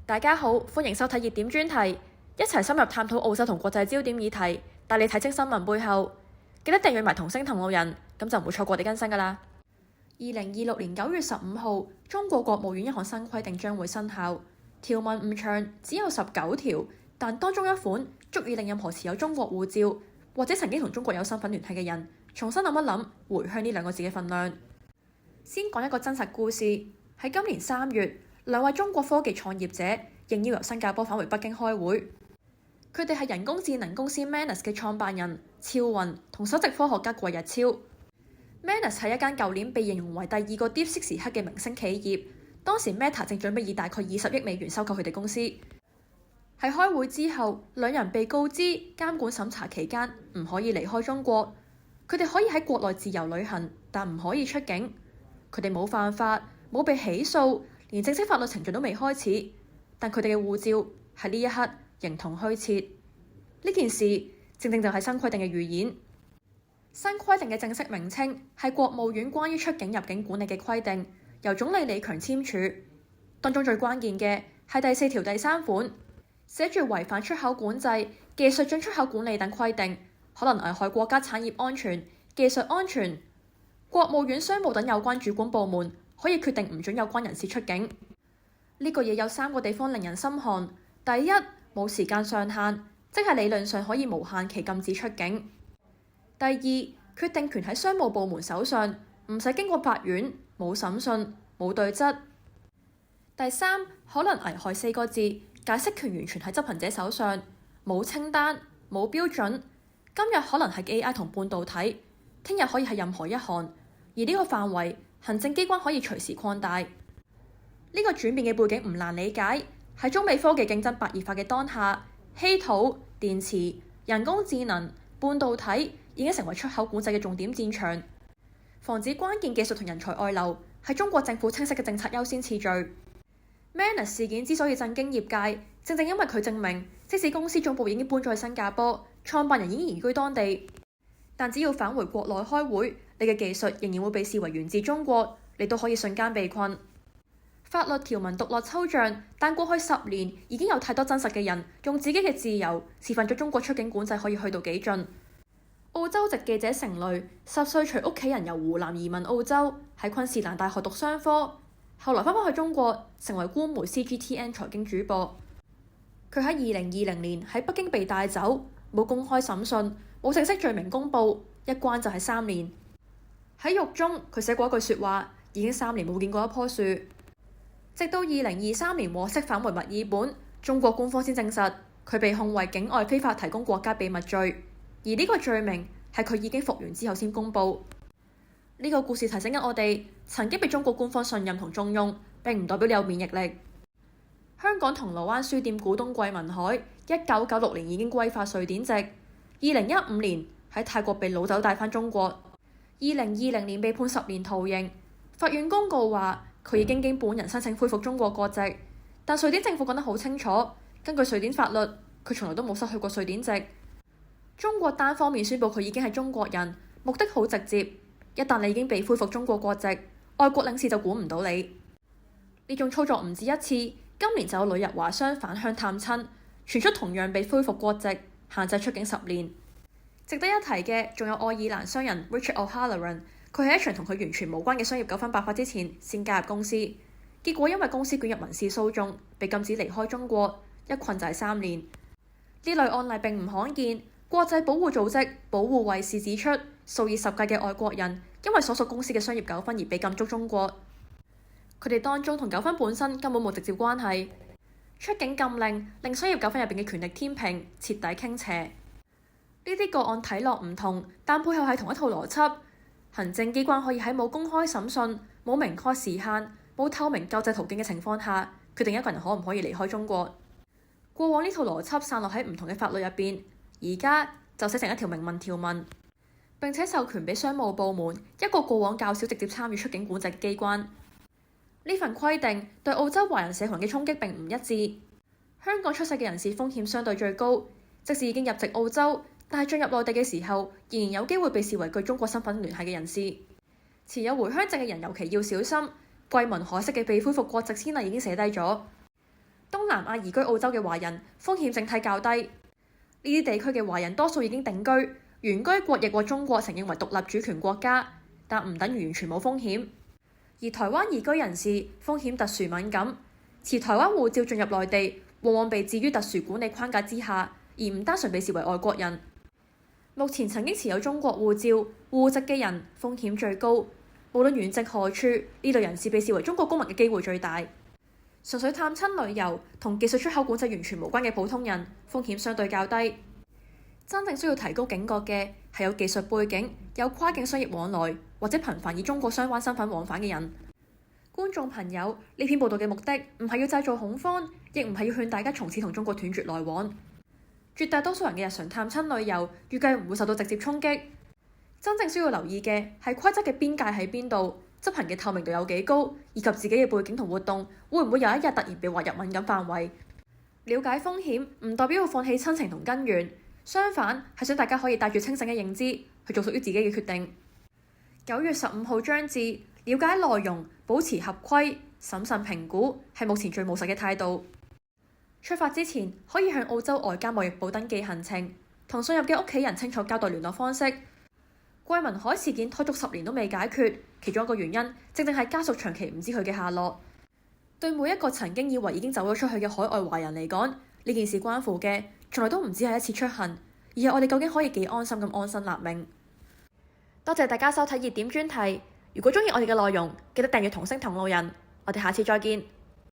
大家好，歡迎收睇熱點專題，一齊深入探討澳洲同國際焦點議題，帶你睇清新聞背後。記得訂閱埋同聲同路人，咁就唔會錯過我哋更新噶啦。2026年9月15號，中國國務院一項新規定將會生效，條文唔長，只有19條，但當中一款足以令任何持有中國護照或者曾經同中國有身份聯繫嘅人重新諗一諗回鄉呢兩個字嘅份量。先講一個真實故事，喺今年3月，兩位中國科技創業者應邀由新加坡返回北京開會。佢哋係人工智能公司 Manus 嘅創辦人趙雲同首席科學家季日超。Manus 係一間舊年被形容為第二個 DeepSeek 時刻嘅明星企業，當時 Meta 正準備以大概20億美元收購佢哋公司。喺開會之後，兩人被告知監管審查期間唔可以離開中國，佢哋可以喺國內自由旅行，但唔可以出境。佢哋冇犯法，冇被起訴，連正式法律程序都未開始，但佢哋嘅護照喺呢一刻形同虛設。呢件事正正就係新規定嘅預演。新規定嘅正式名稱係國務院關於出境入境管理嘅規定，由總理李強簽署。當中最關鍵嘅係第4條第3款，寫住違反出口管制、技術進出口管理等規定，可能危害國家產業安全、技術安全。國務院、商務等有關主管部門可以決定唔准有關人士出境。呢個嘢有3個地方令人心寒。第一，冇時間上限，即係理論上可以無限期禁止出境。第二，決定權喺商務部門手上，唔使經過法院，冇審訊，冇對質。第三，可能危害4個字，解釋權完全喺執行者手上，冇清單，冇標準。今日可能係 AI 同半導體，聽日可以係任何一項，而呢個範圍行政機關可以隨時擴大。呢個轉變嘅背景唔難理解，喺中美科技競爭白熱化嘅當下，稀土、電池、人工智能、半導體已經成為出口管制嘅重點戰場。防止關鍵技術同人才外流係中國政府清晰嘅政策優先次序。Manus 事件之所以震驚業界，正正因為佢證明，即使公司總部已經搬咗去新加坡，創辦人已經移居當地，但只要返回國內開會，你嘅技術仍然會被視為源自中國，你都可以瞬間被困。法律條文獨立抽象，但過去10年已經有太多真實嘅人用自己嘅自由示範咗中國出境管制可以去到幾盡。澳洲籍記者成蕾10歲隨屋企人由湖南移民澳洲，喺昆士蘭大學讀商科，後來返返去中國，成為官媒 CGTN 財經主播。佢喺2020年喺北京被帶走，冇公開審訊，冇正式罪名公佈，一關就係3年。喺獄中，佢寫過一句説話：已經3年冇見過一棵樹。直到2023年獲釋返回墨爾本，中國官方先證實佢被控為境外非法提供國家秘密罪，而呢個罪名係佢已經復原之後先公佈。呢個故事提醒緊我哋，曾經被中國官方信任同重用並唔代表你有免疫力。香港銅鑼灣書店股東桂民海1996年已經歸化瑞典籍，2015年喺泰國被擄走帶返中國，2020年被判10年徒刑。法院公告話佢已經本人申請恢復中國國籍，但瑞典政府講得好清楚，根據瑞典法律，佢從來都冇失去過瑞典籍。中國單方面宣布佢已經係中國人，目的好直接，一旦你已經被恢復中國國籍，外國領事就管唔到你。呢種操作唔止一次，今年就有旅日華商返鄉探親，傳出同樣被恢復國籍，限制出境10年。值得一提嘅仲有愛爾蘭商人 Richard O'Halloran， 佢喺一場同佢完全無關嘅商業糾紛爆發之前先加入公司，結果因為公司捲入民事訴訟，被禁止離開中國，一困就係3年。呢類案例並唔罕見，國際保護組織保護衛士指出，數以10計嘅外國人因為所屬公司嘅商業糾紛而被禁足中國，佢哋當中同糾紛本身根本冇直接關係。出境禁令令商業糾紛入邊嘅權力天平徹底傾斜。呢啲個案睇落唔同，但背後係同一套邏輯。行政機關可以喺冇公開審訊、冇明確時限、冇透明救濟途徑嘅情況下，決定一個人可唔可以離開中國。過往呢套邏輯散落喺唔同嘅法律入邊，而家就寫成一條明文條文，並且授權俾商務部門，一個過往較少直接參與出境管制嘅機關。呢份規定對澳洲華人社群嘅衝擊並唔一致。香港出世嘅人士風險相對最高，即使已經入籍澳洲，但係進入內地嘅時候，仍然有機會被視為具中國身份聯繫嘅人士。持有回鄉證嘅人尤其要小心。桂民海式嘅被恢復國籍先例已經寫低咗。東東南亞移居澳洲嘅華人風險整體較低。呢啲地區嘅華人多數已經定居，原居國亦獲中國承認為獨立主權國家，但唔等於完全冇風險。而台灣移居人士風險特殊敏感，持台灣護照進入內地，往往被置於特殊管理框架之下，而唔單純被視為外國人。目前曾經持有中國護照、戶籍嘅人風險最高，無論原籍何處，呢類人士被視為中國公民嘅機會最大。純粹探親旅遊同技術出口管制完全無關嘅普通人，風險相對較低。真正需要提高警覺嘅係有技術背景、有跨境商業往來或者頻繁以中國相關身份往返嘅人。觀眾朋友，呢篇報道嘅目的唔係要製造恐慌，亦唔係要勸大家從此同中國斷絕來往。絕大多數人嘅日常探親旅遊預計唔會受到直接衝擊。真正需要留意嘅係規則嘅邊界喺邊度，執行嘅透明度有幾高，以及自己嘅背景同活動會唔會有一日突然被劃入敏感範圍。了解風險唔代表要放棄親情同根源，相反係想大家可以帶住清醒嘅認知去做屬於自己嘅決定。9月15號將至，了解內容，保持合規，審慎評估係目前最務實嘅態度。出發之前可以向澳洲外交貿易部登記行程，同信入嘅屋企人清楚交代聯絡方式。桂民海事件拖足10年都未解決，其中一個原因正係家屬長期唔知佢嘅下落。對每一個曾經以為已經走咗出去嘅海外華人嚟講，呢件事關乎嘅從來都唔止係一次出行，而係我哋究竟可以幾安心咁安身立命。多謝大家收睇熱點專題。如果鍾意我哋嘅內容，記得訂閱同聲同路人。我哋下次再見。